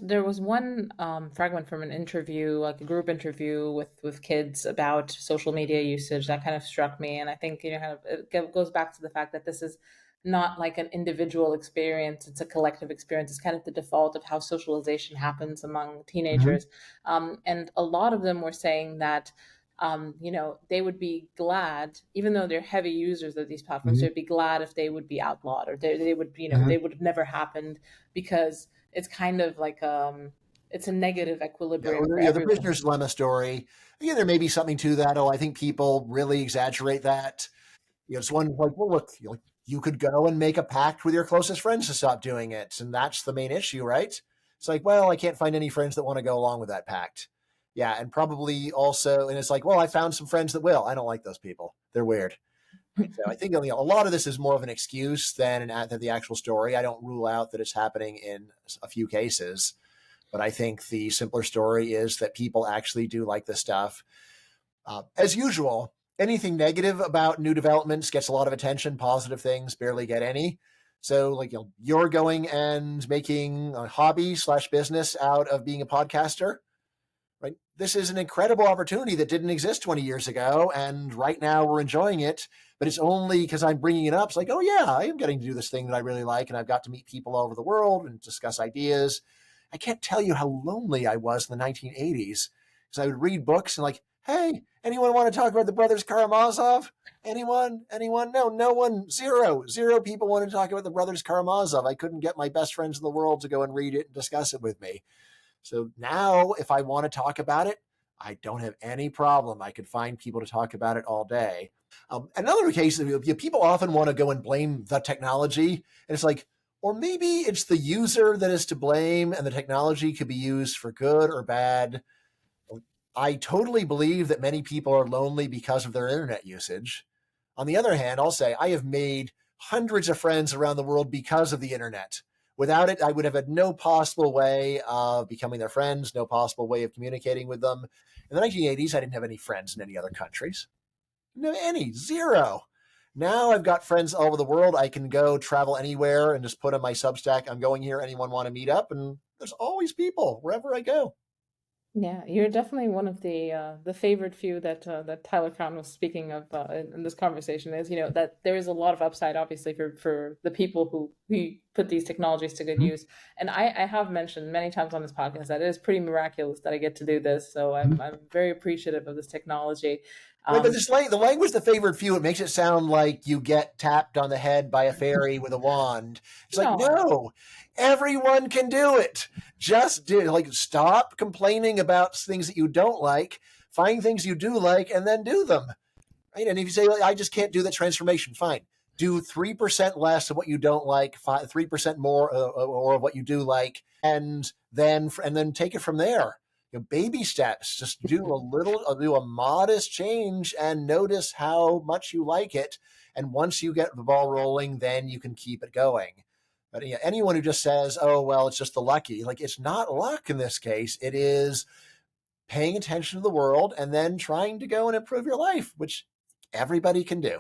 There was one fragment from an interview, like a group interview with kids about social media usage that kind of struck me, and I think kind of goes back to the fact that this is not like an individual experience; it's a collective experience. It's kind of the default of how socialization happens among Mhm. teenagers, and a lot of them were saying that. They would be glad, even though they're heavy users of these platforms, Mhm. they'd be glad if they would be outlawed, or they would, Mhm. they would have never happened because it's kind of like it's a negative Yeah, equilibrium or for the everyone. prisoner's dilemma story. Yeah, there may be something to that. Oh, I think people really exaggerate that. It's one like, well, look, you could go and make a pact with your closest friends to stop doing it, and that's the main issue, right? It's like, well, I can't find any friends that want to go along with that pact. Yeah, and probably also, and it's like, well, I found some friends that will. I don't like those people; they're weird. Right. So I think a lot of this is more of an excuse than the actual story. I don't rule out that it's happening in a few cases, but I think the simpler story is that people actually do like this stuff. As usual, anything negative about new developments gets a lot of attention. Positive things barely get any. So, like, you're going and making a hobby slash business out of being a podcaster, right? This is an incredible opportunity that didn't exist 20 years ago, and right now we're enjoying it. But it's only because I'm bringing it up. It's like, oh yeah, I am getting to do this thing that I really like, and I've got to meet people all over the world and discuss ideas. I can't tell you how lonely I was in the 1980s because I would read books and like, hey, anyone want to talk about the brothers Karamazov? Anyone? Anyone? No, no one. Zero. Zero people want to talk about the brothers Karamazov. I couldn't get my best friends in the world to go and read it and discuss it with me. So now, if I want to talk about it, I don't have any problem. I could find people to talk about it all day. Another case, people often want to go and blame the technology. And it's like, or maybe it's the user that is to blame and the technology could be used for good or bad. I totally believe that many people are lonely because of their internet usage. On the other hand, I'll say I have made hundreds of friends around the world because of the internet. Without it, I would have had no possible way of becoming their friends, no possible way of communicating with them. In the 1980s, I didn't have any friends in any other countries. No, any, zero. Now I've got friends all over the world. I can go travel anywhere and just put on my Substack, I'm going here. Anyone want to meet up? And there's always people wherever I go. Yeah, you're definitely one of the favored few that Tyler Crown was speaking of in this conversation. Is that there is a lot of upside, obviously, for the people who put these technologies to good use. And I have mentioned many times on this podcast that it is pretty miraculous that I get to do this. So I'm very appreciative of this technology. Right, but Um, the language, the favored few, it makes it sound like you get tapped on the head by a fairy with a wand. It's like, no, no, everyone can do it. Just do like stop complaining about things that you don't like, find things you do like, and then do them. Right? And if you say, I just can't do that transformation, fine. Do 3% less of what you don't like, 3% more or of what you do like, and then take it from there. Baby steps. Just do a modest change, and notice how much you like it. And once you get the ball rolling, then you can keep it going. But anyone who just says, "Oh well, it's just the lucky," like it's not luck in this case. It is paying attention to the world and then trying to go and improve your life, which everybody can do.